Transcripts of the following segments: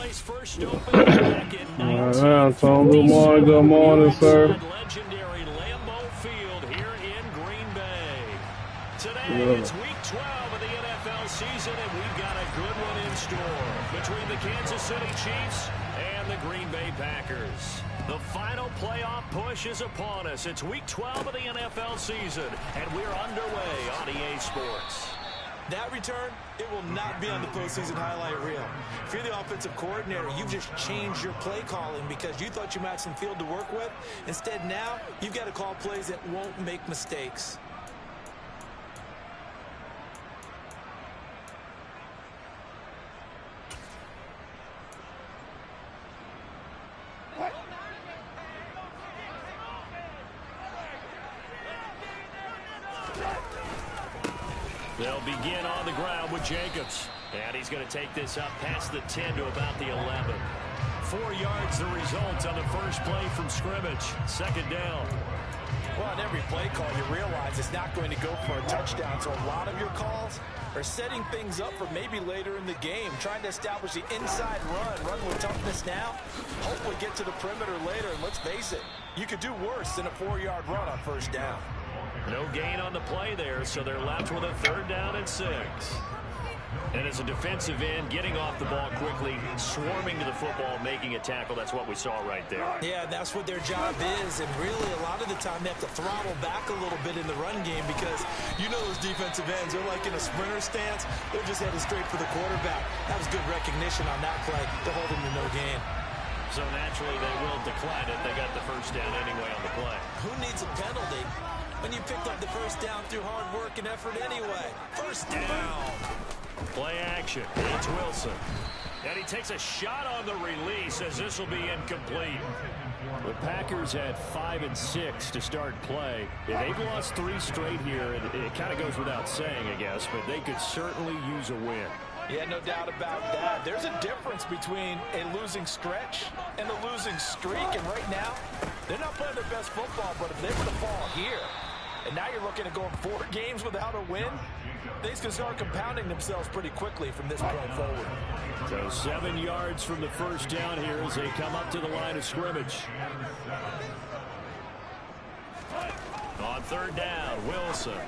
place first opened back in Good morning, sir. legendary Lambeau Field here in Green Bay. Today it's week 12 of the NFL season, and we've got a good one in store between the Kansas City Chiefs and the Green Bay Packers. The final playoff push is upon us. It's week 12 of the NFL season, and we're underway on EA Sports. That return, it will not be on the postseason highlight reel. If you're the offensive coordinator, you've just changed your play calling because you thought you had some field to work with. Instead, now, you've got to call plays that won't make mistakes. They'll begin on the ground with Jacobs. And he's going to take this up past the 10 to about the 11. 4 yards the result on the first play from scrimmage. Second down. Well, on every play call, you realize it's not going to go for a touchdown. So a lot of your calls are setting things up for maybe later in the game, trying to establish the inside run with toughness now, hopefully get to the perimeter later. And let's face it, you could do worse than a 4-yard run on first down. No gain on the play there, so they're left with a 3rd down and 6. And as a defensive end, getting off the ball quickly, swarming to the football, making a tackle, that's what we saw right there. Yeah, that's what their job is, and really a lot of the time they have to throttle back a little bit in the run game because you know those defensive ends, they're like in a sprinter stance, they're just headed straight for the quarterback. That was good recognition on that play to hold them to no gain. So naturally they will decline it. They got the first down anyway on the play. Who needs a penalty when you picked up the first down through hard work and effort anyway? First down. Play action. It's Wilson. And he takes a shot on the release as this will be incomplete. The Packers had 5 and 6 to start play. They've lost 3 straight here. It kind of goes without saying, I guess, but they could certainly use a win. Yeah, no doubt about that. There's a difference between a losing stretch and a losing streak. And right now, they're not playing their best football, but if they were to fall here, and now you're looking at going 4 games without a win, things can start compounding themselves pretty quickly from this point forward. So 7 yards from the first down here as they come up to the line of scrimmage. On 3rd down, Wilson.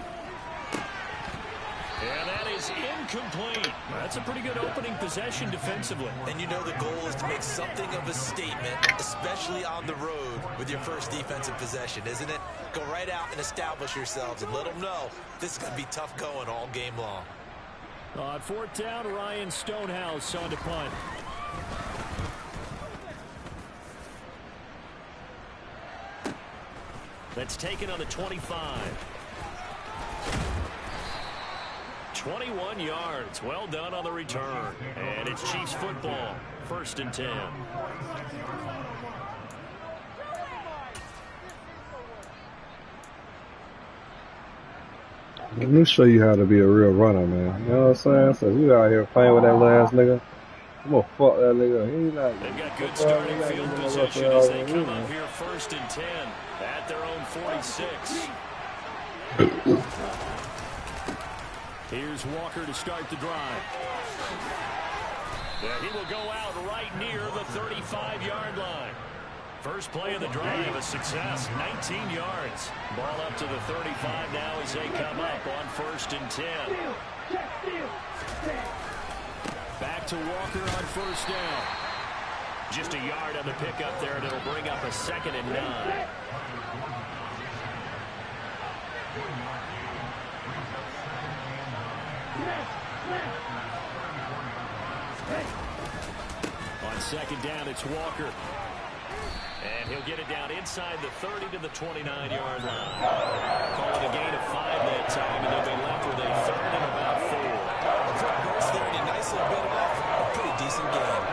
And that is incomplete. That's a pretty good opening possession defensively. And you know the goal is to make something of a statement, especially on the road with your first defensive possession, isn't it? Go right out and establish yourselves and let them know this is going to be tough going all game long. On 4th down, Ryan Stonehouse on to punt. That's taken on the 25. 21 yards. Well done on the return. And it's Chiefs football. 1st and 10. Let me show you how to be a real runner, man. You know what I'm saying? So you out here playing with that last nigga. I'm gonna fuck that nigga. He not. They've got good starting field position as they come up here 1st and 10 at their own 46. Here's Walker to start the drive. Yeah, he will go out right near the 35-yard line. First play of the drive, a success, 19 yards. Ball up to the 35 now as they come up on 1st and 10. Back to Walker on 1st down. Just a yard on the pickup there, and it'll bring up a 2nd and 9. On 2nd down, it's Walker. And he'll get it down inside the 30 to the 29-yard line. Call it a gain of 5 that time, and they'll be left with a 3rd and about 4. Quick burst there, and a nice little bit of a pretty decent game.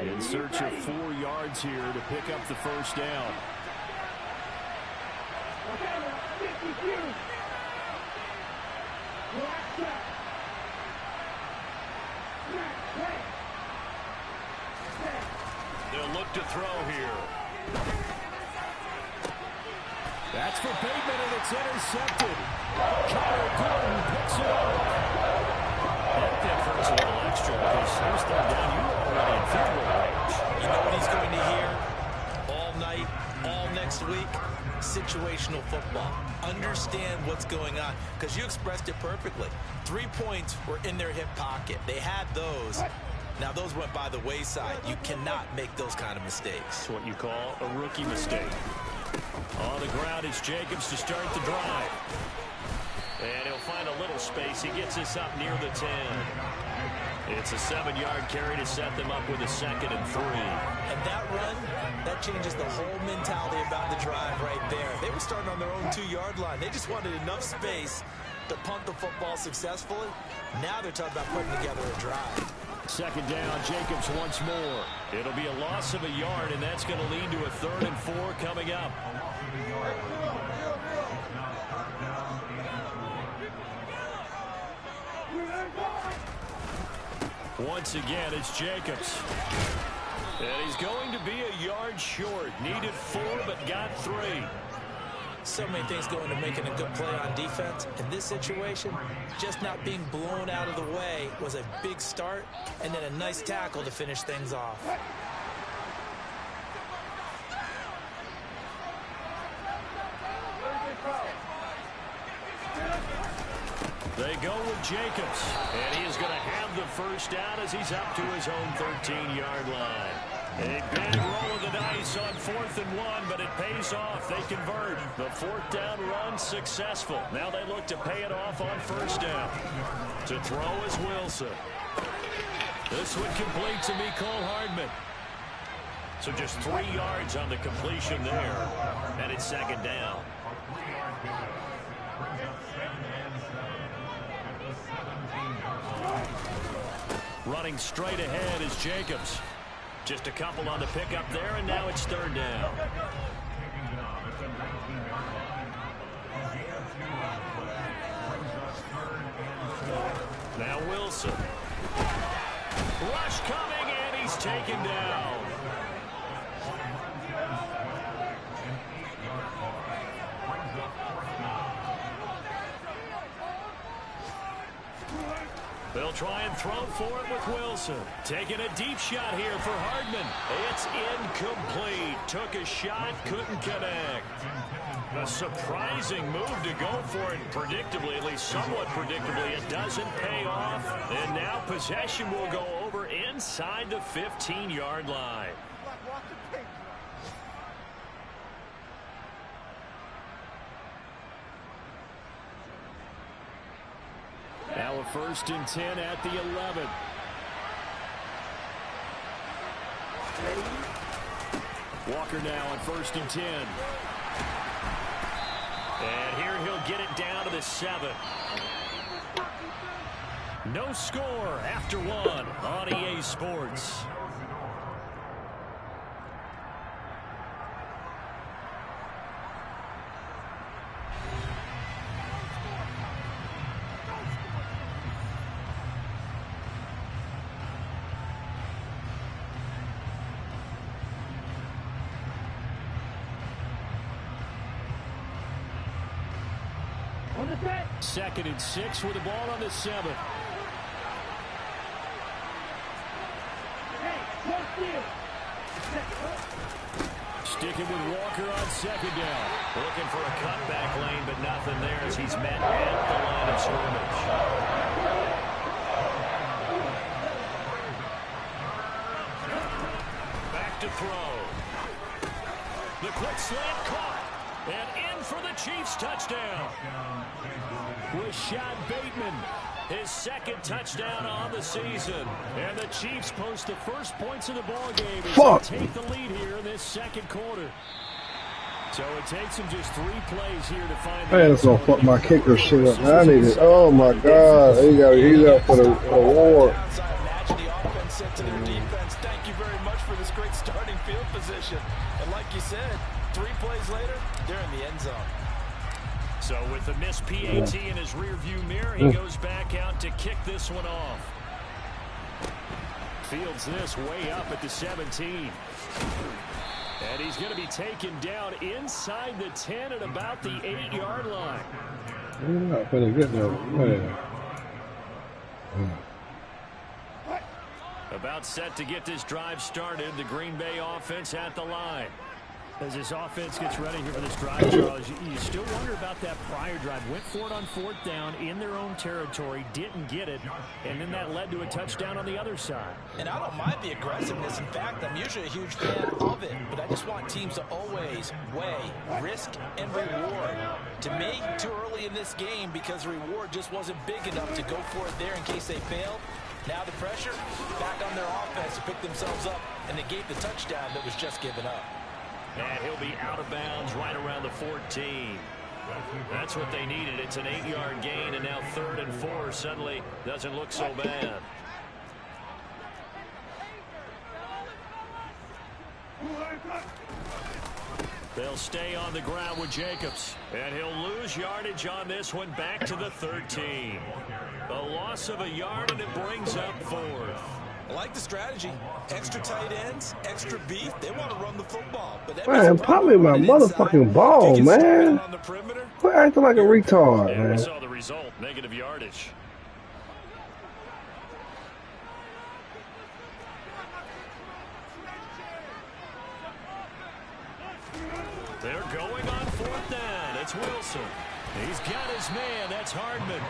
In search of 4 yards here to pick up the first down. They'll look to throw here. That's for Bateman, and it's intercepted. Connor Gordon picks it up. That hurts a little extra because there's third down. You were already in field goal range. You know what he's going to hear all night, all next week? Situational football. Understand what's going on, because you expressed it perfectly. 3 points were in their hip pocket. They had those. Now, those went by the wayside. You cannot make those kind of mistakes. It's what you call a rookie mistake. On the ground is Jacobs to start the drive. And he'll find a little space. He gets this up near the 10. It's a 7-yard carry to set them up with a 2nd and 3. And that run, that changes the whole mentality about the drive right there. They were starting on their own 2-yard line. They just wanted enough space to punt the football successfully. Now they're talking about putting together a drive. 2nd down, Jacobs once more. It'll be a loss of a yard, and that's going to lead to a 3rd and 4 coming up. Once again, it's Jacobs. And he's going to be a yard short. Needed 4, but got 3. So many things go into making a good play on defense. In this situation, just not being blown out of the way was a big start, and then a nice tackle to finish things off. They go with Jacobs, and he is going to have the first down as he's up to his own 13-yard line. A big roll of the dice on 4th and 1, but it pays off. They convert. The 4th down run successful. Now they look to pay it off on 1st down. To throw is Wilson. This one complete to Mecole Hardman. So just 3 yards on the completion there, and it's 2nd down. Running straight ahead is Jacobs. Just a couple on the pickup there, and now it's 3rd down. Now Wilson. Rush coming, and he's taken down. They'll try and throw for it with Wilson. Taking a deep shot here for Hardman. It's incomplete. Took a shot, couldn't connect. A surprising move to go for it. Predictably, at least somewhat predictably, it doesn't pay off. And now possession will go over inside the 15-yard line. Now a 1st and 10 at the 11. Walker now on 1st and 10. And here he'll get it down to the 7. No score after 1 on EA Sports. Second and 6 with the ball on the 7. Sticking with Walker on 2nd down. Looking for a cutback lane, but nothing there as he's met at the line of scrimmage. Back to throw. The quick slant caught. And in for the Chiefs touchdown. Rashad Bateman, his 2nd touchdown on the season. And the Chiefs post the first points of the ball game as they take the lead here in this 2nd quarter. So it takes him just 3 plays here to find the... Man, it's gonna fuck my kicker shit up. I need it. Oh my God. He got he's up for the award. To their defense. Thank you very much for this great starting field position. And like you said, 3 plays later, they're in the end zone. So with the missed PAT in his rearview mirror, he goes back out to kick this one off. Fields this way up at the 17. And he's going to be taken down inside the 10 at about the 8-yard line. You're not going to get no man. About set to get this drive started. The Green Bay offense at the line. As this offense gets ready here for this drive, Charles, you still wonder about that prior drive. Went for it on 4th down in their own territory, didn't get it, and then that led to a touchdown on the other side. And I don't mind the aggressiveness. In fact, I'm usually a huge fan of it, but I just want teams to always weigh risk and reward. To me, too early in this game because the reward just wasn't big enough to go for it there in case they failed. Now the pressure back on their offense to pick themselves up and negate the touchdown that was just given up. And he'll be out of bounds right around the 14. That's what they needed. It's an 8-yard gain, and now 3rd and 4 suddenly doesn't look so bad. They'll stay on the ground with Jacobs, and he'll lose yardage on this one back to the 13. A loss of a yard, and it brings up 4th. I like the strategy. Extra tight ends, extra beef. They want to run the football. But Man, pop me my motherfucking ball, man. Quit acting like a retard, yeah, man. we saw the result. Negative yardage. They're going on 4th down. It's Wilson. He's got his man. That's Hardman.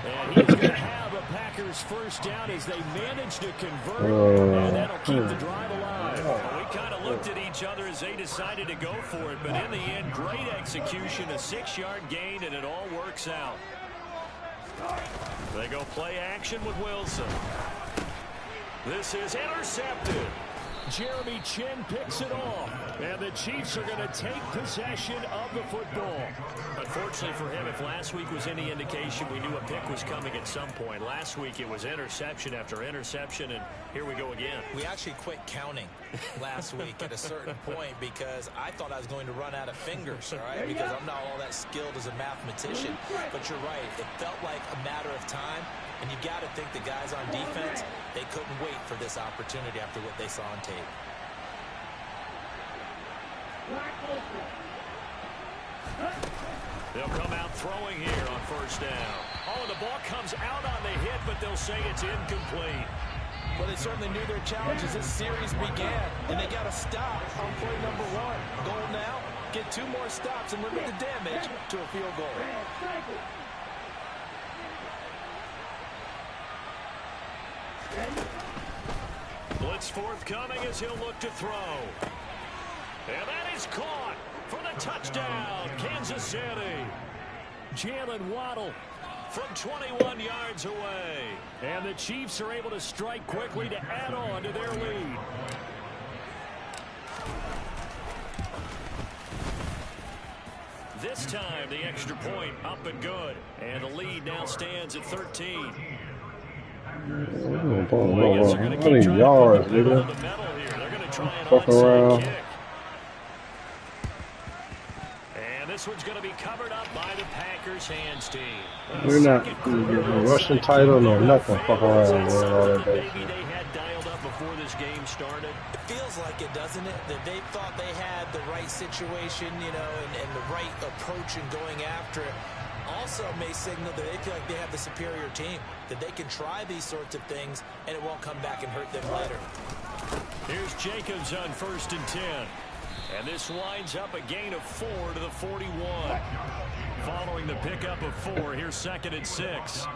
And he's going to have a Packers 1st down as they manage to convert. And that'll keep the drive alive. Well, we kind of looked at each other as they decided to go for it. But in the end, great execution, a 6-yard gain, and it all works out. They go play action with Wilson. This is intercepted. Jeremy Chin picks it off, and the Chiefs are going to take possession of the football. Unfortunately for him, if last week was any indication, we knew a pick was coming at some point. Last week it was interception after interception, and here we go again. We actually quit counting last week at a certain point because I thought I was going to run out of fingers, all right, because I'm not all that skilled as a mathematician. But you're right, it felt like a matter of time. And you got to think the guys on defense, they couldn't wait for this opportunity after what they saw on tape. They'll come out throwing here on 1st down. Oh, and the ball comes out on the hit, but they'll say it's incomplete. Well, they certainly knew their challenge as this series began, and they got to stop on play number 1. Goal now, get 2 more stops and limit the damage to a field goal. Blitz forthcoming as he'll look to throw. And that is caught for the touchdown, Kansas City. Jalen Waddle from 21 yards away. And the Chiefs are able to strike quickly to add on to their lead. This time, the extra point up and good. And the lead now stands at 13. How many yards, nigga? Fuck around. And this one's going to be covered up by the Packers hands team. We're not getting a Russian title or nothing. Fuck around, man. All that Maybe they had dialed up before this game started. It feels like it, doesn't it? That they thought they had the right situation, you know, and the right approach in going after it. Also may signal that they feel like they have the superior team, that they can try these sorts of things and it won't come back and hurt them later. Here's Jacobs on 1st and 10. And this winds up a gain of 4 to the 41. Following the pickup of 4, here's 2nd and 6.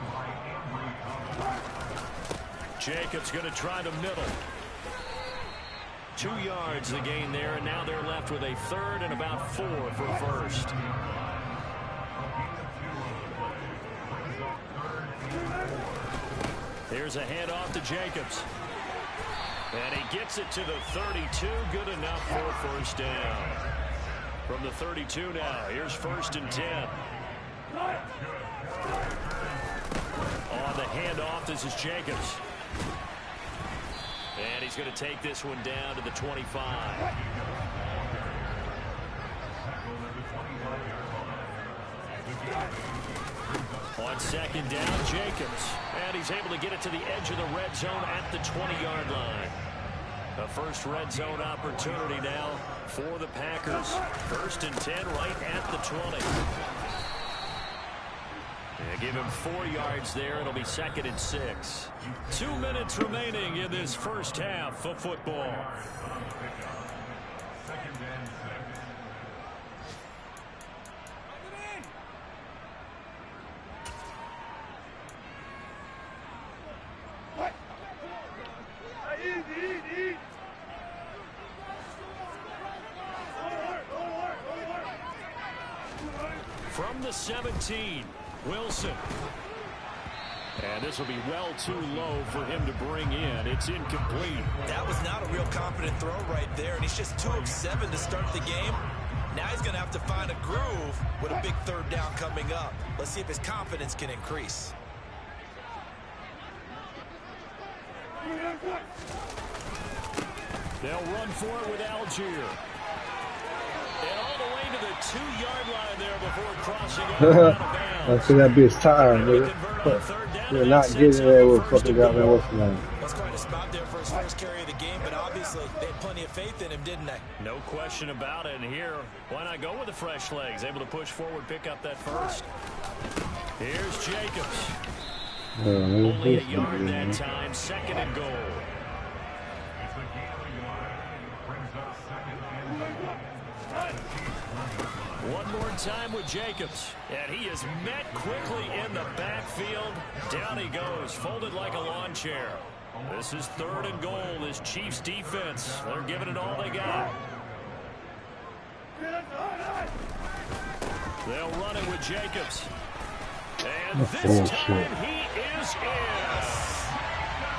Jacobs going to try the middle. 2 yards the gain there, and now they're left with a 3rd and about 4 for 1st. Here's a handoff to Jacobs. And he gets it to the 32. Good enough for 1st down. From the 32 now, here's 1st and 10. On the handoff, this is Jacobs. And he's going to take this one down to the 25. On 2nd down, Jacobs. And he's able to get it to the edge of the red zone at the 20-yard line. A first red zone opportunity now for the Packers. 1st and 10 right at the 20. They give him 4 yards there. It'll be 2nd and 6. 2 minutes remaining in this first half of football. From the 17, Wilson. And this will be well too low for him to bring in. It's incomplete. That was not a real confident throw right there, and he's just 2 of 7 to start the game. Now he's going to have to find a groove with a big 3rd down coming up. Let's see if his confidence can increase. They'll run for it with Algier. And all the way to the 2-yard line there before crossing over out of bounds. I think that'd be his time, nigga. You're not getting there with fucking goddamn what's his name. Was quite a spot there for his first carry of the game, but obviously they had plenty of faith in him, didn't they? No question about it. And here, why not go with the fresh legs? Able to push forward, pick up that first. Here's Jacobs. Only a yard that time. 2nd and goal. One more time with Jacobs. And he is met quickly in the backfield. Down he goes, folded like a lawn chair. This is 3rd and goal. This Chiefs defense, they're giving it all they got. They'll run it with Jacobs. And this time he is in.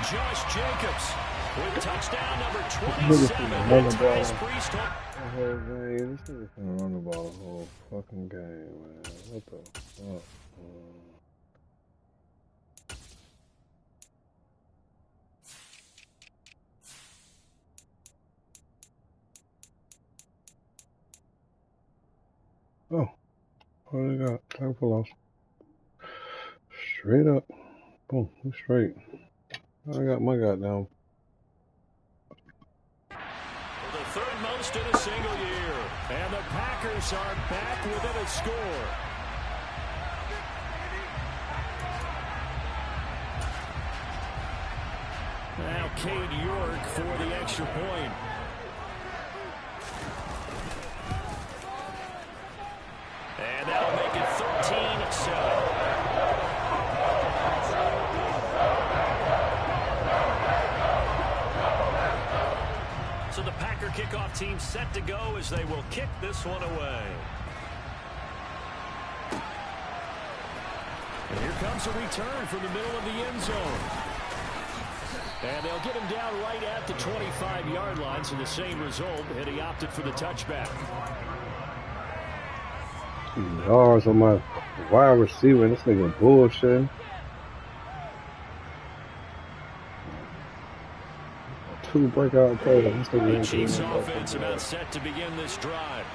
Josh Jacobs with touchdown number 27. Ties Priest on. This nigga finna run the ball the whole fucking game, man. What the fuck? Oh, what do they got? Time for loss. Straight up. Boom, straight. I got my goddamn. The 3rd most in a single year. And the Packers are back within a score. Now Cade York for the extra point. And that'll make it 13-7. So the Packer kickoff team set to go as they will kick this one away. And here comes a return from the middle of the end zone. And they'll get him down right at the 25-yard line, so the same result, and he opted for the touchback. Yards on my wide receiver, this nigga bullshit. Two breakout plays. The Chiefs offense about set to begin this drive.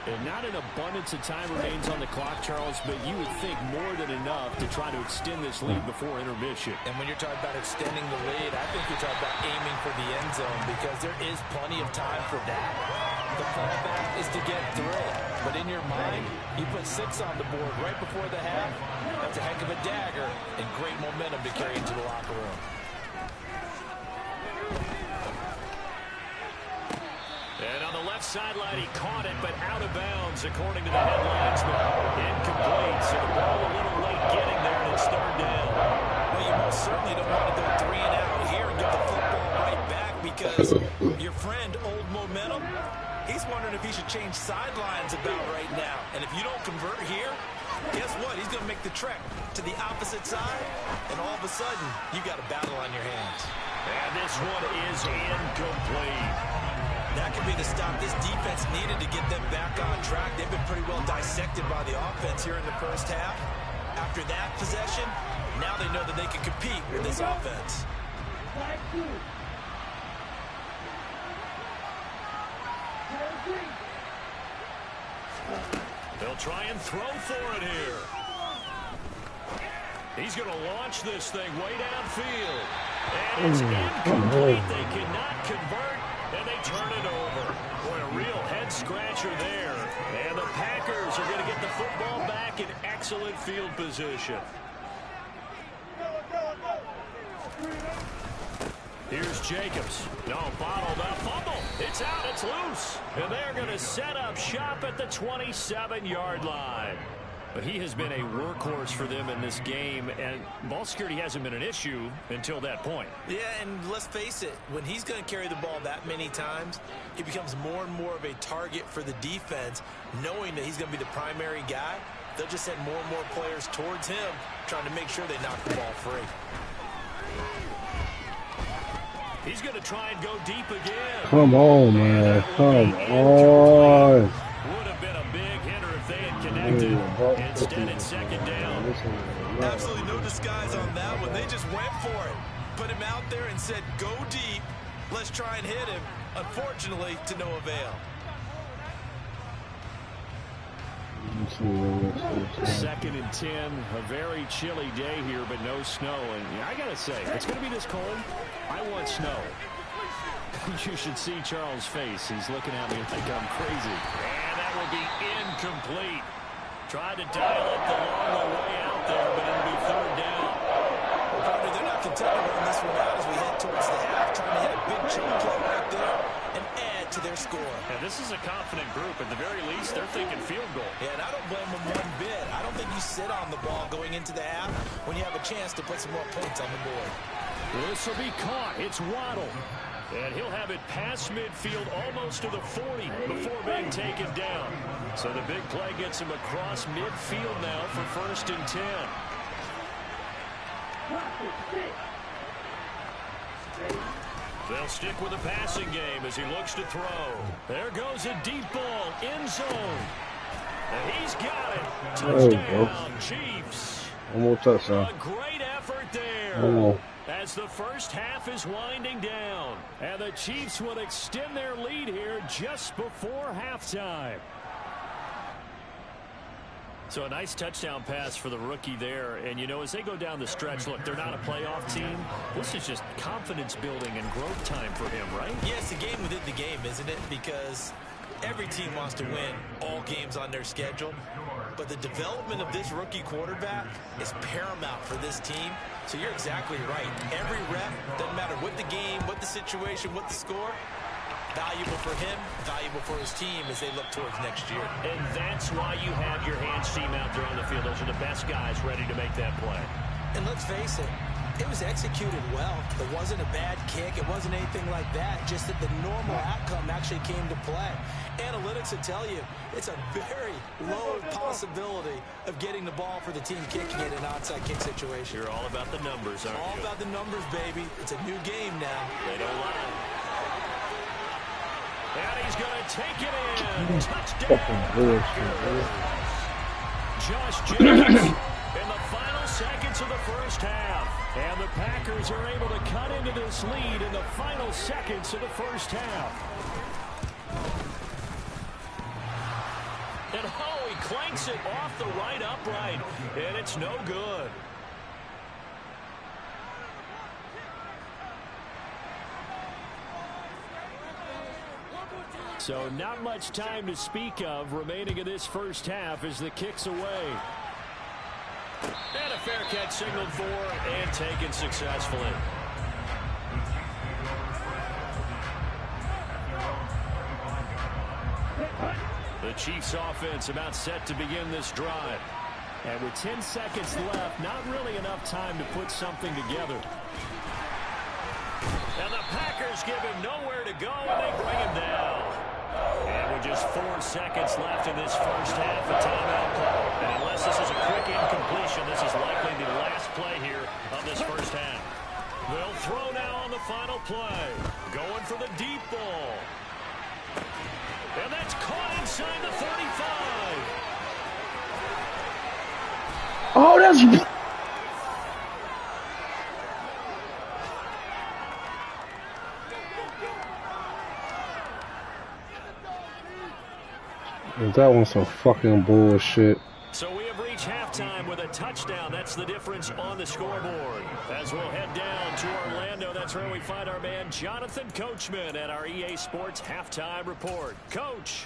And not an abundance of time remains on the clock, Charles, but you would think more than enough to try to extend this lead before intermission. And when you're talking about extending the lead, I think you're talking about aiming for the end zone because there is plenty of time for that. The plan back is to get 3. But in your mind, you put 6 on the board right before the half. That's a heck of a dagger and great momentum to carry into the locker room. And on the left sideline, he caught it, but out of bounds, according to the headlinesman. Incomplete, so the ball a little late getting there, and it's 3rd down. Well, you most certainly don't want to go 3 and out here and get the football right back because your friend, Old Momentum, he's wondering if he should change sidelines about right now. And if you don't convert here, guess what? He's going to make the trek to the opposite side, and all of a sudden, you got a battle on your hands. And this one is incomplete. That could be the stop this defense needed to get them back on track. They've been pretty well dissected by the offense here in the first half. After that possession, now they know that they can compete with this offense. They'll try and throw for it here. He's going to launch this thing way downfield. And it's incomplete. They cannot convert, and they turn it over. Boy, a real head-scratcher there. And the Packers are going to get the football back in excellent field position. Here's Jacobs. No, bottled up. Fumble. It's out. It's loose. And they're going to set up shop at the 27-yard line. But he has been a workhorse for them in this game, and ball security hasn't been an issue until that point. Yeah, and let's face it, when he's going to carry the ball that many times, he becomes more and more of a target for the defense, knowing that he's going to be the primary guy. They'll just send more and more players towards him, trying to make sure they knock the ball free. He's going to try and go deep again. Come on, man. Come on. Would have been a big hitter if they had connected. Instead, it's second down. Absolutely no disguise on that one. They just went for it. Put him out there and said, go deep. Let's try and hit him. Unfortunately, to no avail. Second and 10, a very chilly day here, but no snow. And I got to say, it's going to be this cold. I want snow. You should see Charles' face. He's looking at me like I'm crazy. And that will be incomplete. Tried to dial it the long way out there, but it'll be third down. Partner, they're not content to run this one out as we head towards the half, trying to hit a big chunk play right there and add to their score. Yeah, this is a confident group. At the very least, they're thinking field goal. Yeah, and I don't blame them one bit. I don't think you sit on the ball going into the half when you have a chance to put some more points on the board. This will be caught. It's Waddle. And he'll have it past midfield almost to the 40 before being taken down. So the big play gets him across midfield now for first and 10. They'll stick with the passing game as he looks to throw. There goes a deep ball, end zone. And he's got it. Touchdown, Chiefs. One more touchdown. A great effort there. As the first half is winding down. And the Chiefs will extend their lead here just before halftime. So a nice touchdown pass for the rookie there. And, you know, as they go down the stretch, look, they're not a playoff team. This is just confidence building and growth time for him, right? Yeah, it's a game within the game, isn't it? Because every team wants to win all games on their schedule. But the development of this rookie quarterback is paramount for this team. So you're exactly right. Every rep, doesn't matter what the game, what the situation, what the score, valuable for him, valuable for his team as they look towards next year. And that's why you have your hands team out there on the field. Those are the best guys ready to make that play. And let's face it, it was executed well. It wasn't a bad kick. It wasn't anything like that. Just that the normal outcome actually came to play. Analytics will tell you it's a very low possibility of getting the ball for the team kicking it in an onside kick situation. You're all about the numbers, aren't you? All about the numbers, baby. It's a new game now. They don't lie. And he's going to take it in. Touchdown. Josh Jacobs in the final seconds of the first half. And the Packers are able to cut into this lead in the final seconds of the first half. And oh, he clanks it off the right upright. And it's no good. So not much time to speak of remaining in this first half as the kick's away. And a fair catch signaled for and taken successfully. The Chiefs offense about set to begin this drive. And with 10 seconds left, not really enough time to put something together. And the Packers give him nowhere to go, and they bring him down. And with just 4 seconds left in this first half, a timeout call. And unless this is a quick incompletion, this is likely the last play here of this first half. They'll throw now on the final play. Going for the deep ball. And that's caught inside the 35. Oh, that's... That one's some fucking bullshit. So we have reached halftime. halftime with a touchdown. That's the difference on the scoreboard. As we'll head down to Orlando, that's where we find our man Jonathan Coachman at our EA Sports Halftime Report. Coach.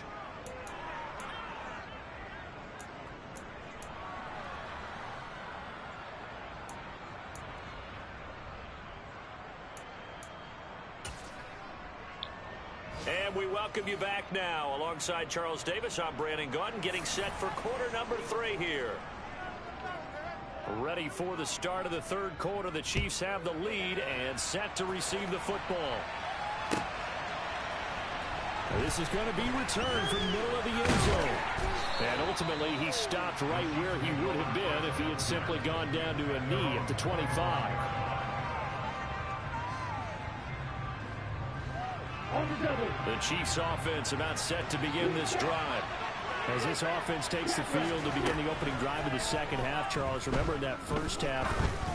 And we welcome you back now. Alongside Charles Davis, I'm Brandon Gaudin, getting set for quarter number 3 here. Ready for the start of the third quarter. The Chiefs have the lead and set to receive the football. This is going to be returned from the middle of the end zone. And ultimately, he stopped right where he would have been if he had simply gone down to a knee at the 25. The Chiefs offense about set to begin this drive. As this offense takes the field to begin the opening drive of the second half, Charles, remember in that first half,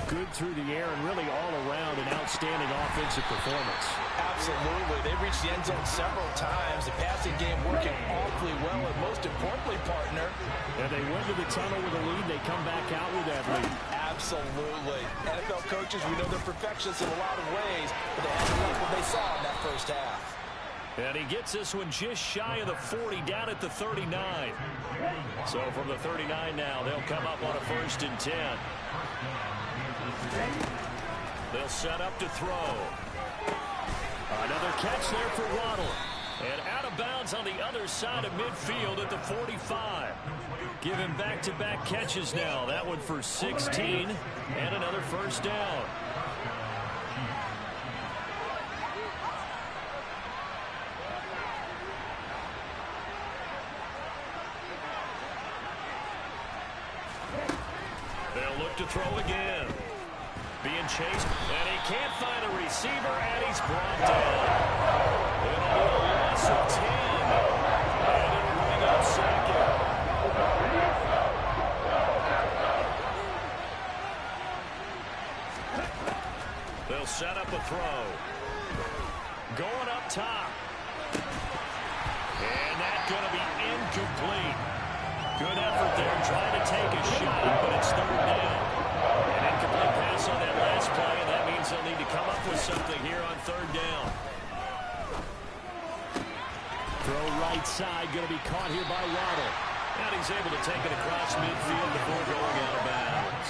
good through the air and really all around an outstanding offensive performance. Absolutely. They reached the end zone several times. The passing game working awfully well, and most importantly, partner. And they went to the tunnel with a lead. They come back out with that lead. Absolutely. NFL coaches, we know they're perfectionists in a lot of ways, but they had to like what they saw in that first half. And he gets this one just shy of the 40, down at the 39. So from the 39 now, they'll come up on a 1st and 10. They'll set up to throw. Another catch there for Waddle. And out of bounds on the other side of midfield at the 45. Give him back-to-back catches now. That one for 16 and another 1st down. They'll look to throw again. Being chased, and he can't find a receiver, and he's brought down. It'll be a loss of 10, and it'll bring up 2nd. They'll set up a throw. Going up top. And that's going to be incomplete. Good effort there, trying to take a shot, but it's 3rd down. An incomplete pass on that last play, and that means they'll need to come up with something here on 3rd down. Throw right side, going to be caught here by Waddle. And he's able to take it across midfield before going out of bounds.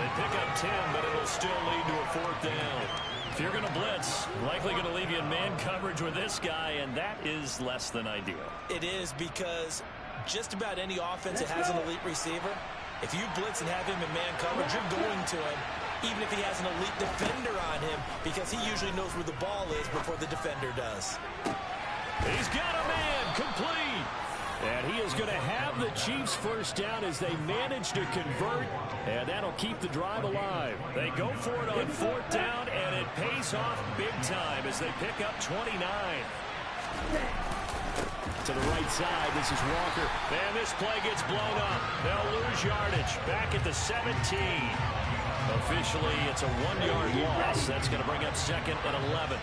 They pick up 10, but it'll still lead to a 4th down. If you're going to blitz, likely going to leave you in man coverage with this guy, and that is less than ideal. It is, because just about any offense that has an elite receiver, if you blitz and have him in man coverage, you're going to him, even if he has an elite defender on him, because he usually knows where the ball is before the defender does. He's got a man, complete. And he is going to have the Chiefs 1st down as they manage to convert, and that'll keep the drive alive. They go for it on 4th down, and it pays off big time as they pick up 29. To the right side, this is Walker. And this play gets blown up. They'll lose yardage. Back at the 17. Officially, it's a 1-yard loss. That's going to bring up 2nd and 11.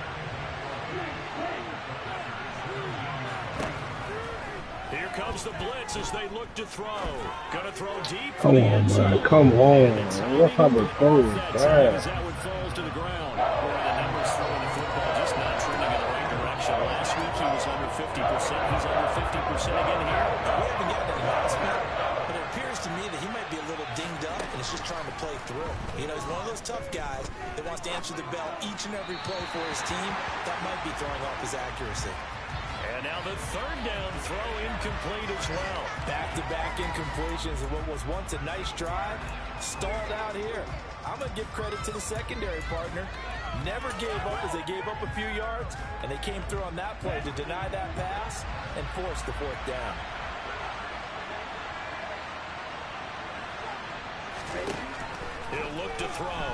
Here comes the blitz as they look to throw. Going to throw deep. Come on, man. Come on. Look how the throw is bad. That one falls to the ground. Boy, the numbers throwing the football just not trending in the right direction. Last week he was under 50%. He's under 50% again here. We haven't gotten any last minute, but it appears to me that he might be a little dinged up and is just trying to play through. You know, he's one of those tough guys that wants to answer the bell each and every play for his team. That might be throwing off his accuracy. And now the 3rd down throw incomplete as well. Back-to-back incompletions of what was once a nice drive. Stalled out here. I'm going to give credit to the secondary partner. Never gave up as they gave up a few yards, and they came through on that play to deny that pass and force the 4th down. He'll look to throw.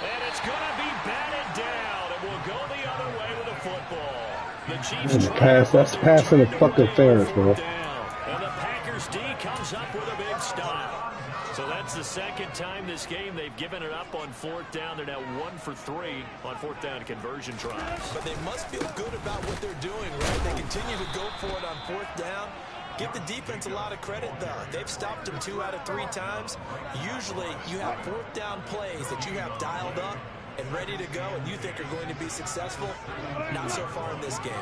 And it's going to be batted down. It will go the other way with the football. The Chiefs that's passing the fucking fairness, bro. And the Packers D comes up with a big stop. So that's the 2nd time this game they've given it up on 4th down. They're now 1 for 3 on 4th down conversion tries. But they must feel good about what they're doing, right? They continue to go for it on 4th down. Give the defense a lot of credit, though. They've stopped them 2 out of 3 times. Usually, you have 4th down plays that you have dialed up and ready to go, and you think are going to be successful. Not so far in this game.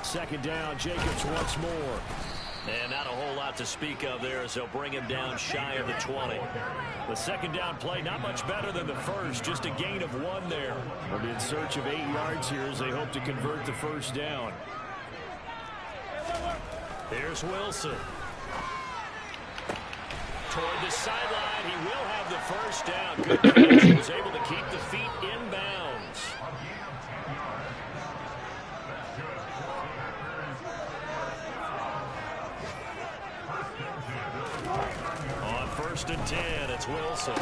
2nd down, Jacobs once more. And not a whole lot to speak of there as they'll bring him down shy of the 20. The 2nd down play, not much better than the first, just a gain of 1 there. They'll be in search of 8 yards here as they hope to convert the 1st down. Here's Wilson. Toward the sideline, he will have the 1st down. Good catch. He was able to keep the feet in bounds. On 1st and 10, it's Wilson. The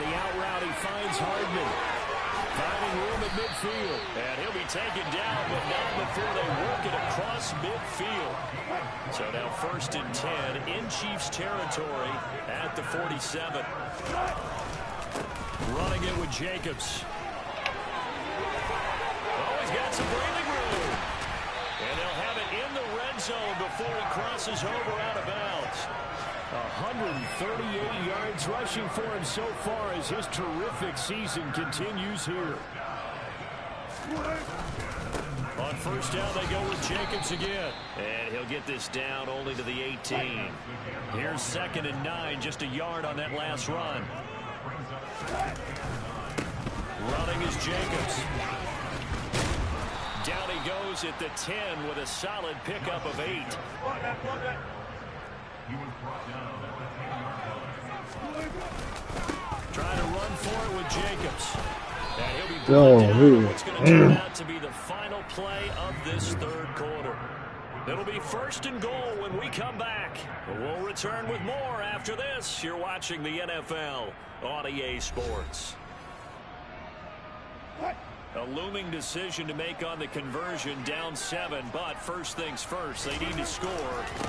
out route, he finds Hardman. Finding room at midfield. And he'll be taken down, but not before they work it across midfield. So now 1st and 10 in Chiefs territory at the 47. Running it with Jacobs. Oh, he's got some breathing room. And they'll have it in the red zone before he crosses over out of bounds. 138 yards rushing for him so far as his terrific season continues here. On 1st down, they go with Jacobs again. And he'll get this down only to the 18. Here's 2nd and 9, just a yard on that last run. Running is Jacobs. Down he goes at the 10 with a solid pickup of 8. Trying to run for it with Jacobs. And he'll be brought down. What's going to turn out to be the final play of this 3rd quarter. It'll be 1st and goal when we come back. We'll return with more after this. You're watching the NFL on EA Sports. A looming decision to make on the conversion, down 7, but first things first, they need to score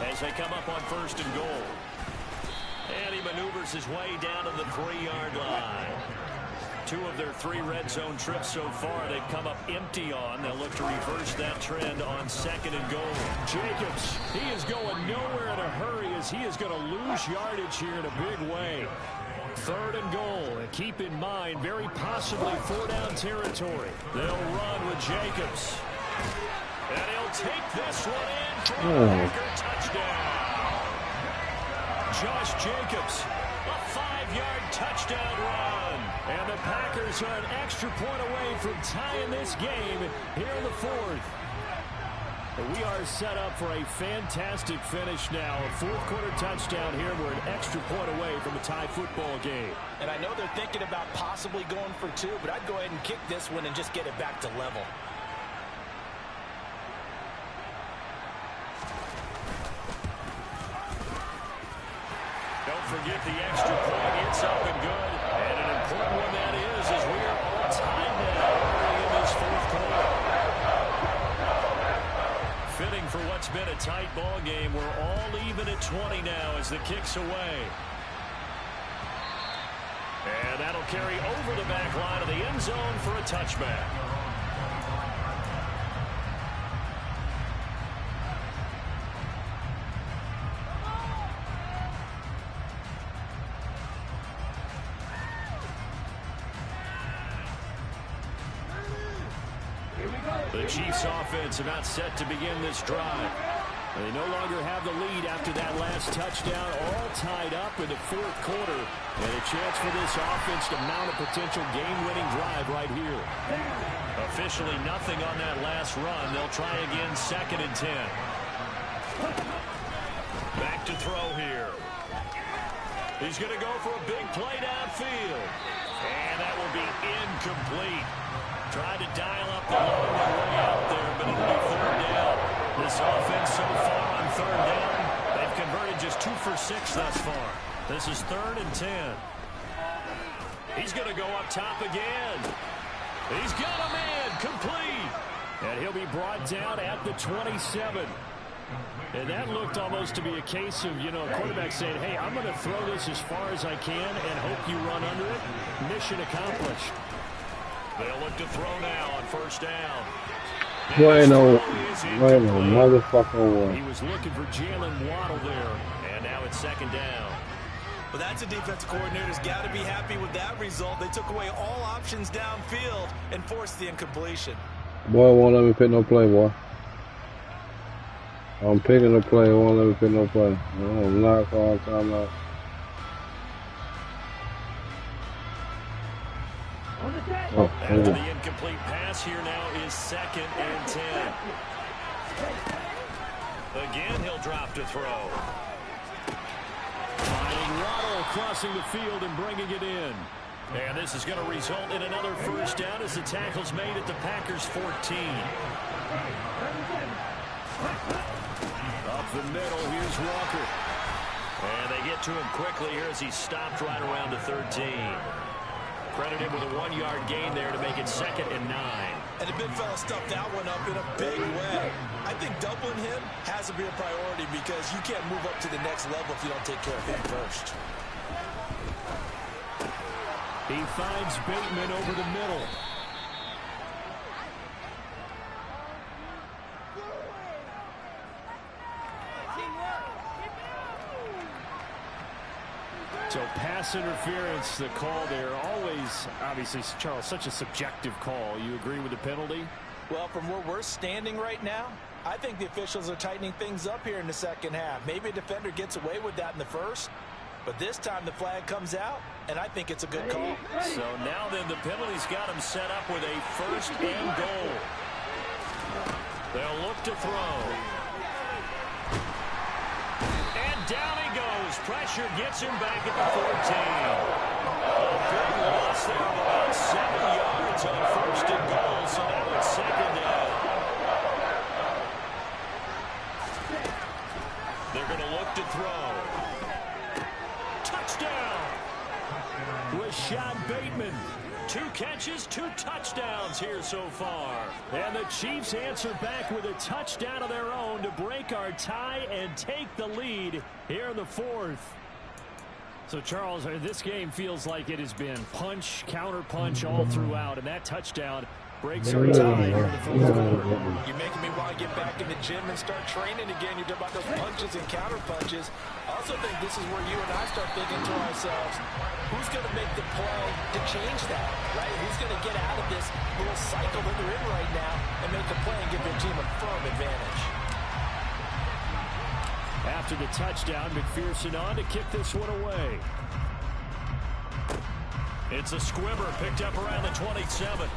as they come up on 1st and goal. And he maneuvers his way down to the 3-yard line. 2 of their 3 red zone trips so far they've come up empty on. They'll look to reverse that trend on 2nd and goal. Jacobs, he is going nowhere in a hurry as he is going to lose yardage here in a big way. 3rd and goal, and keep in mind, very possibly 4-down territory. They'll run with Jacobs. And he'll take this one in for a Packer touchdown. Josh Jacobs, a 5-yard touchdown run. And the Packers are an extra point away from tying this game here in the 4th. We are set up for a fantastic finish now. A 4th quarter touchdown here. We're an extra point away from a tie football game. And I know they're thinking about possibly going for 2, but I'd go ahead and kick this one and just get it back to level. Don't forget the extra point. It's up and good. And an important one that is as we are all tied now early in this 4th quarter. Fitting for what's been a tight ball game. We're all even at 20 now as the kick's away. And that'll carry over the back line of the end zone for a touchback. The Chiefs offense about set to begin this drive. They no longer have the lead after that last touchdown, all tied up in the 4th quarter. And a chance for this offense to mount a potential game-winning drive right here. Officially nothing on that last run. They'll try again 2nd and 10. Back to throw here. He's going to go for a big play downfield. And that will be incomplete. Tried to dial up the long way out there, but it'll be 3rd down. This offense so far on 3rd down, they've converted just 2 for 6 thus far. This is 3rd and 10. He's going to go up top again. He's got a man complete. And he'll be brought down at the 27. And that looked almost to be a case of, a quarterback saying, hey, I'm going to throw this as far as I can and hope you run under it. Mission accomplished. They'll look to throw now on 1st down. Boy, ain't no Incomplete. motherfucking way. He was looking for Jalen Waddle there. And now it's second down. Well, that's a defensive coordinator's got to be happy with that result. They took away all options downfield and forced the incompletion. Boy, won't let me pick no play, boy. I'm picking a play, won't let me pick no play. I'm not calling timeout. Oh, After the incomplete pass, here now is 2nd and 10. Again, he'll drop to throw. Finding Waddle crossing the field and bringing it in. And this is going to result in another first down as the tackle's made at the Packers' 14. Up the middle, here's Walker. And they get to him quickly here as he stopped right around the 13. Credit him with a 1-yard gain there to make it 2nd and 9. And the big fella stuffed that one up in a big way. I think doubling him has to be a priority because you can't move up to the next level if you don't take care of him first. He finds Bateman over the middle. So pass interference, the call there. Always, obviously, Charles, such a subjective call. You agree with the penalty? Well, from where we're standing right now, I think the officials are tightening things up here in the second half. Maybe a defender gets away with that in the first, but this time the flag comes out, and I think it's a good call. So now then the penalty's got him set up with a 1st and goal. They'll look to throw. And down he goes. Pressure gets him back at the 14. A big loss there of about 7 yards on 1st and goal, so now it's 2nd down. They're going to look to throw. Touchdown! Rashad Bateman. 2 catches, 2 touchdowns here so far. And the Chiefs answer back with a touchdown of their own to break our tie and take the lead here in the 4th. So, Charles, this game feels like it has been punch, counter-punch all throughout, and that touchdown breaks our tie here in the 4th quarter. You're making me want to get back in the gym and start training again. You're talking about those punches and counter punches. I also think this is where you and I start thinking to ourselves, who's going to make the play to change that, right? Who's going to get out of this little cycle that they're in right now and make the play and give their team a firm advantage? After the touchdown, McPherson on to kick this one away. It's a squibber picked up around the 27.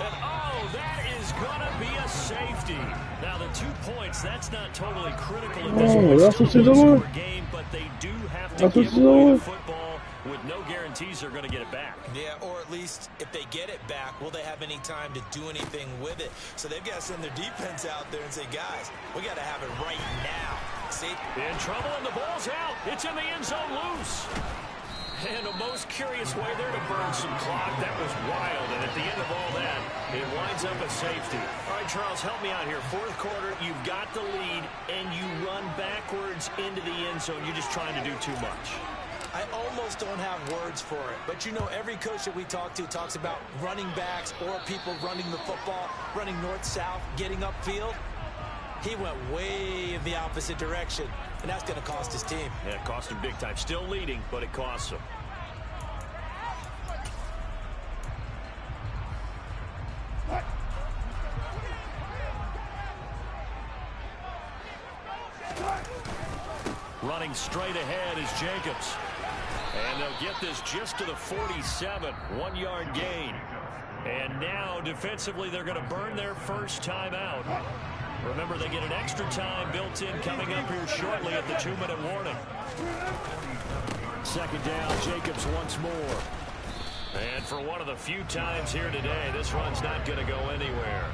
And oh, that is going to be a safety. Now, the 2 points, that's not totally critical at this point. That's what you're doing? Game, but they do have to give away the football with no guarantees they're going to get it back. Yeah, or at least if they get it back, will they have any time to do anything with it? So they've got to send their defense out there and say, guys, we got to have it right now. See? In trouble, and the ball's out. It's in the end zone loose. And the most curious way there to burn some clock. That was wild. And at the end of all that, it winds up a safety. All right, Charles, help me out here. 4th quarter, you've got the lead, and you run backwards into the end zone. You're just trying to do too much. I almost don't have words for it. But, you know, every coach that we talk to talks about running backs or people running the football, running north-south, getting upfield. He went way in the opposite direction, and that's going to cost his team. Yeah, it cost him big time. Still leading, but it costs him. Running straight ahead is Jacobs. And they'll get this just to the 47. 1-yard gain. And now, defensively, they're going to burn their first timeout. Remember, they get an extra time built in coming up here shortly at the 2-minute warning. 2nd down, Jacobs once more. And for one of the few times here today, this run's not going to go anywhere.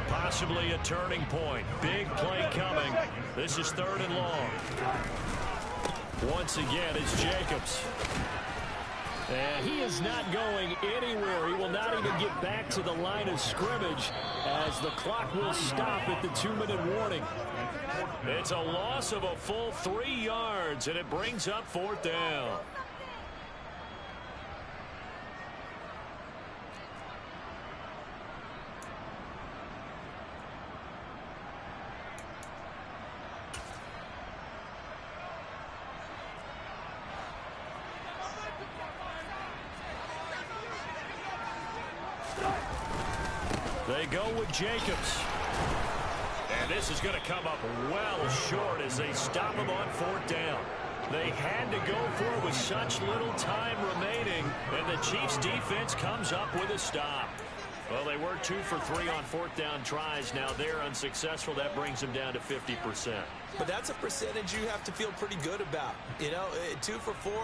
Possibly a turning point. Big play coming. This is 3rd and long. Once again, it's Jacobs. And he is not going anywhere. He will not even get back to the line of scrimmage as the clock will stop at the 2-minute warning. It's a loss of a full 3 yards, and it brings up 4th down. They go with Jacobs. And this is going to come up well short as they stop him on 4th down. They had to go for it with such little time remaining, and the Chiefs defense comes up with a stop. Well, they were 2 for 3 on 4th down tries. Now they're unsuccessful. That brings them down to 50%. But that's a percentage you have to feel pretty good about. You know, 2 for 4,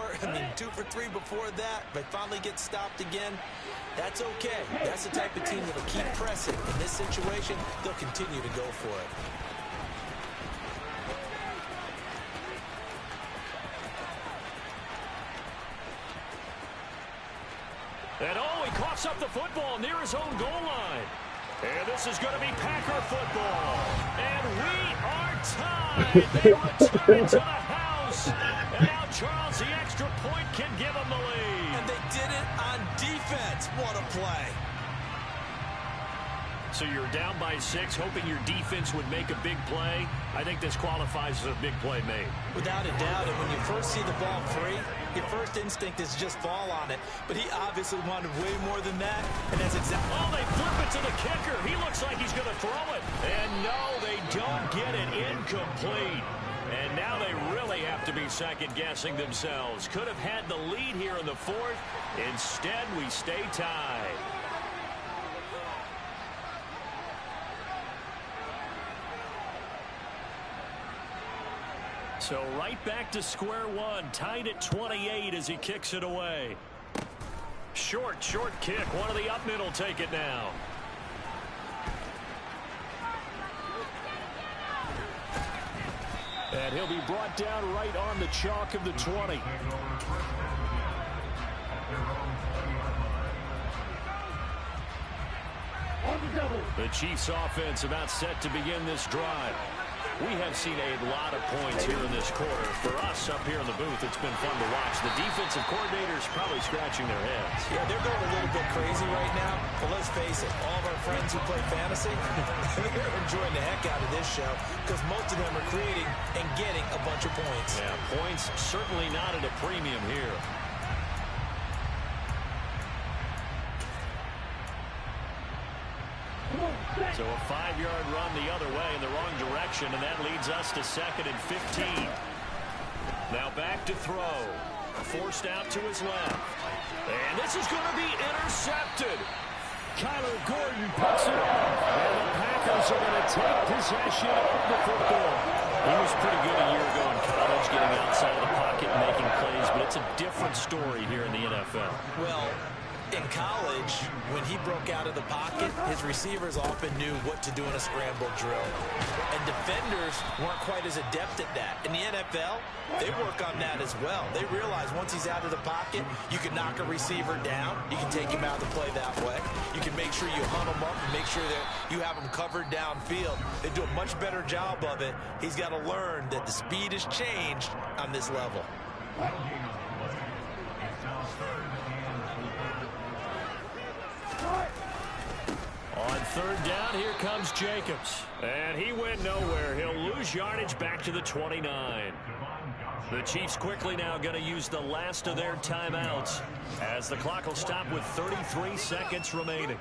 2 for 3 before that. But finally get stopped again. That's okay. That's the type of team that'll keep pressing. In this situation, they'll continue to go for it. And he coughs up the football near his own goal line. And this is going to be Packer football. And we are tied. They return to the house. And now Charles, the extra point, can give them the lead. And they did it on defense. What a play. So you're down by 6, hoping your defense would make a big play. I think this qualifies as a big play made. Without a doubt, and when you first see the ball free, your first instinct is just fall on it. But he obviously wanted way more than that, and that's exactly... Oh, they flip it to the kicker. He looks like he's going to throw it. And no, they don't get it. Incomplete. And now they really have to be second-guessing themselves. Could have had the lead here in the 4th. Instead, we stay tied. So right back to square one, tied at 28 as he kicks it away. Short kick. One of the up mid will take it now. And he'll be brought down right on the chalk of the 20. The Chiefs offense about set to begin this drive. We have seen a lot of points here in this quarter. For us up here in the booth, it's been fun to watch. The defensive coordinators probably scratching their heads. Yeah, they're going a little bit crazy right now. But let's face it, all of our friends who play fantasy, they're enjoying the heck out of this show because most of them are creating and getting a bunch of points. Yeah, points certainly not at a premium here. So a 5-yard run the other way in the wrong direction, and that leads us to 2nd and 15. Now back to throw. Forced out to his left. And this is going to be intercepted. Kyler Gordon puts it off. And the Packers are going to take possession of the football. He was pretty good a year ago in college, getting outside of the pocket and making plays, but it's a different story here in the NFL. Well, in college, when he broke out of the pocket, his receivers often knew what to do in a scramble drill. And defenders weren't quite as adept at that. In the NFL, they work on that as well. They realize once he's out of the pocket, you can knock a receiver down. You can take him out of the play that way. You can make sure you hunt him up and make sure that you have him covered downfield. They do a much better job of it. He's got to learn that the speed has changed on this level. On 3rd down, here comes Jacobs. And he went nowhere. He'll lose yardage back to the 29. The Chiefs quickly now going to use the last of their timeouts as the clock will stop with 33 seconds remaining.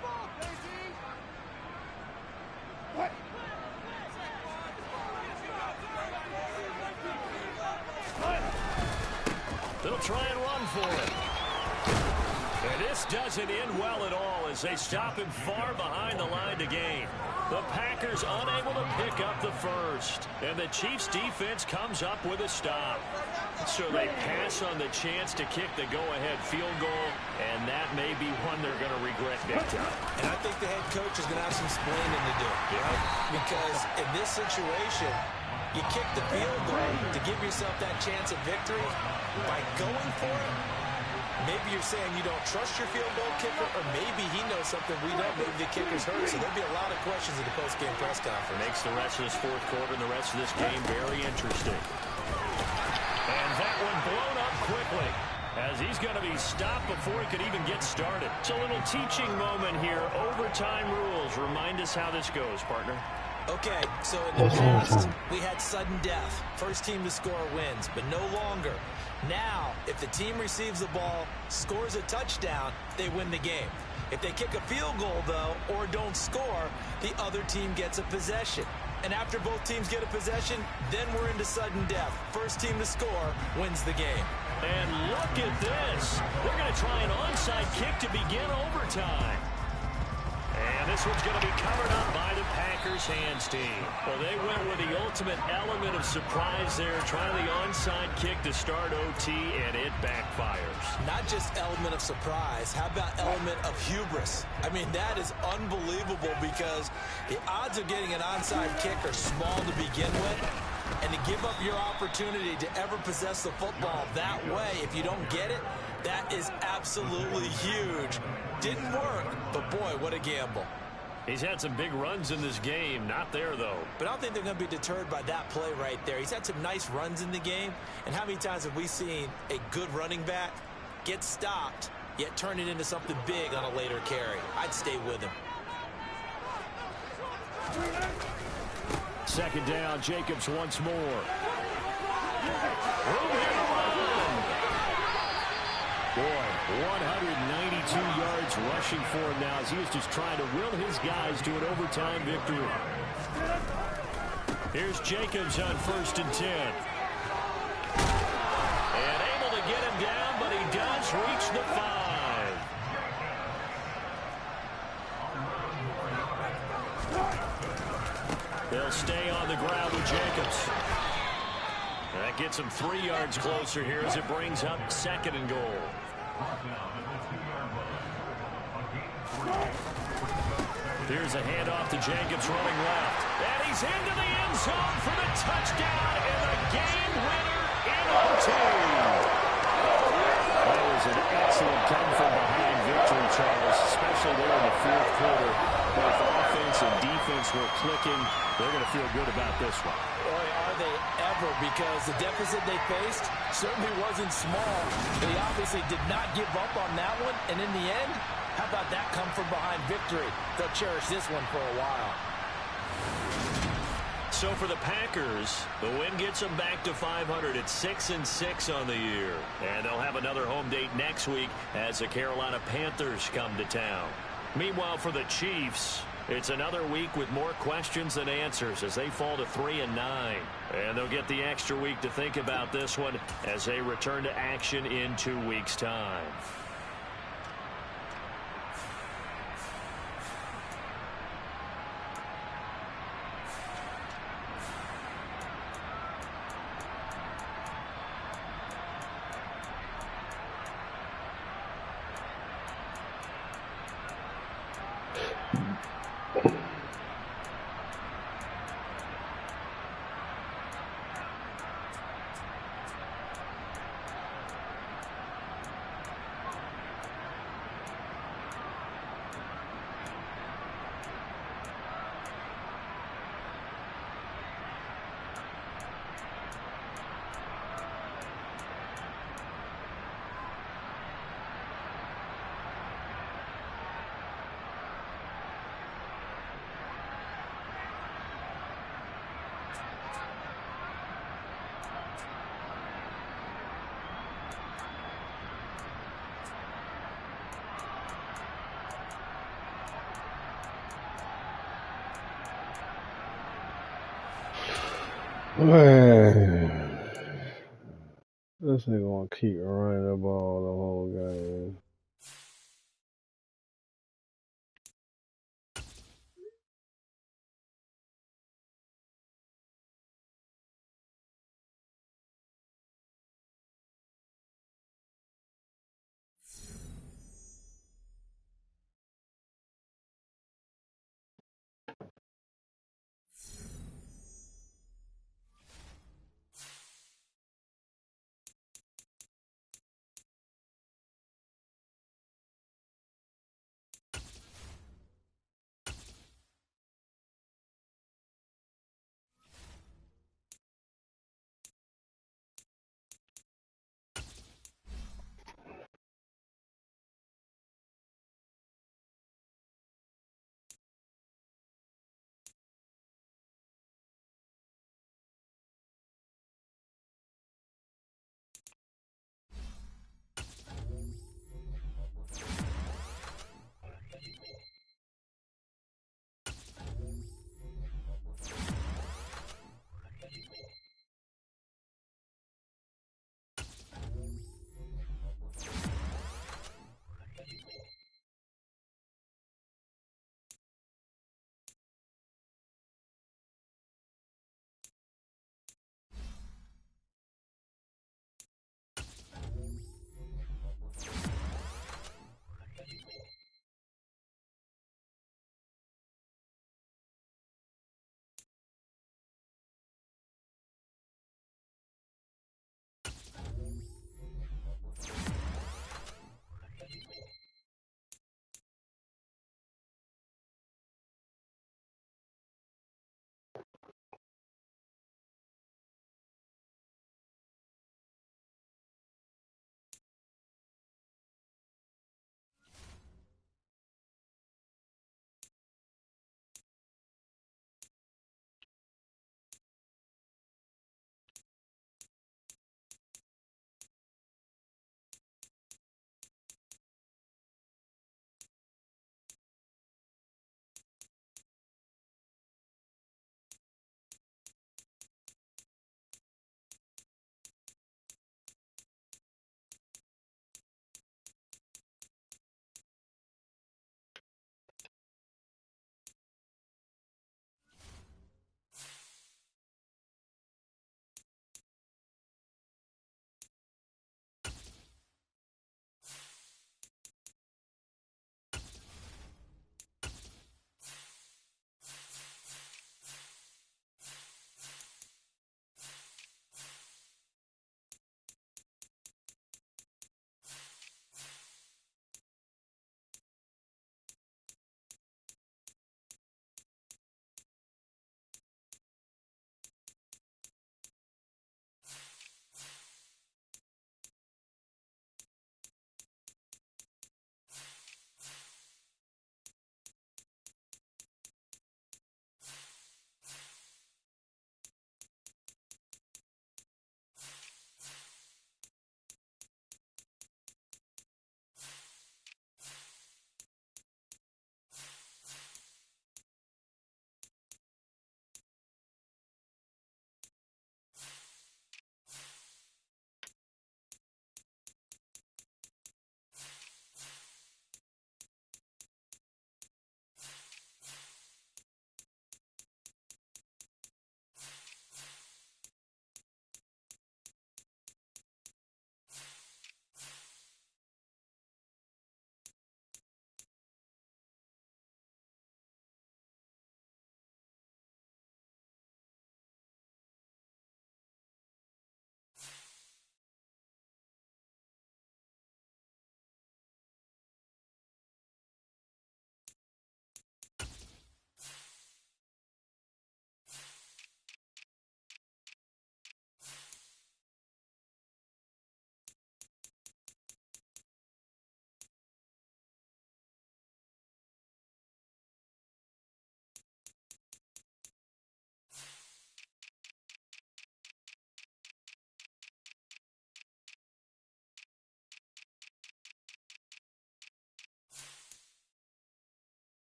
They'll try and run for it. And this doesn't end well at all as they stop him far behind the line to gain. The Packers unable to pick up the first. And the Chiefs defense comes up with a stop. So they pass on the chance to kick the go-ahead field goal, and that may be one they're going to regret big time. And I think the head coach is going to have some explaining to do, right? Because in this situation, you kick the field goal to give yourself that chance at victory. By going for it, maybe you're saying you don't trust your field goal kicker, or maybe he knows something we don't. Maybe the kicker's hurt. So there'll be a lot of questions at the post-game press conference. Makes the rest of this 4th quarter and the rest of this game very interesting. And that one blown up quickly as he's going to be stopped before he could even get started. It's a little teaching moment here. Overtime rules. Remind us how this goes, partner. Okay, so in the past, we had sudden death. First team to score wins, but no longer. Now, if the team receives the ball, scores a touchdown, they win the game. If they kick a field goal, though, or don't score, the other team gets a possession. And after both teams get a possession, then we're into sudden death. First team to score wins the game. And look at this. They're going to try an onside kick to begin overtime. And this one's going to be covered up by the Packers hands team. Well, they went with the ultimate element of surprise there, trying the onside kick to start OT, and it backfires. Not just element of surprise, how about element of hubris? I mean, that is unbelievable because the odds of getting an onside kick are small to begin with. And to give up your opportunity to ever possess the football that way, if you don't get it, that is absolutely huge. Didn't work, but boy, what a gamble. He's had some big runs in this game. Not there, though. But I don't think they're going to be deterred by that play right there. He's had some nice runs in the game. And how many times have we seen a good running back get stopped, yet turn it into something big on a later carry? I'd stay with him. Second down, Jacobs once more. Boy, 192 yards rushing for him now as he was just trying to will his guys to an overtime victory. Here's Jacobs on 1st and 10. And able to get him down, but he does reach the 5. They'll stay on the ground with Jacobs. That gets him 3 yards closer here as it brings up 2nd and goal. Here's a handoff to Jacobs running left. And he's into the end zone for the touchdown and the game winner in OT. That was an excellent come-from-behind victory, Charles, especially there in the 4th quarter. Both offense and defense were clicking. They're going to feel good about this one. Boy, are they ever, because the deficit they faced certainly wasn't small. They obviously did not give up on that one, and in the end, how about that come-from-behind victory? They'll cherish this one for a while. So for the Packers, the win gets them back to 500 at 6-6 on the year. And they'll have another home date next week as the Carolina Panthers come to town. Meanwhile, for the Chiefs, it's another week with more questions than answers as they fall to 3-9. And they'll get the extra week to think about this one as they return to action in 2 weeks' time. Man, this nigga gonna keep running the ball the whole game.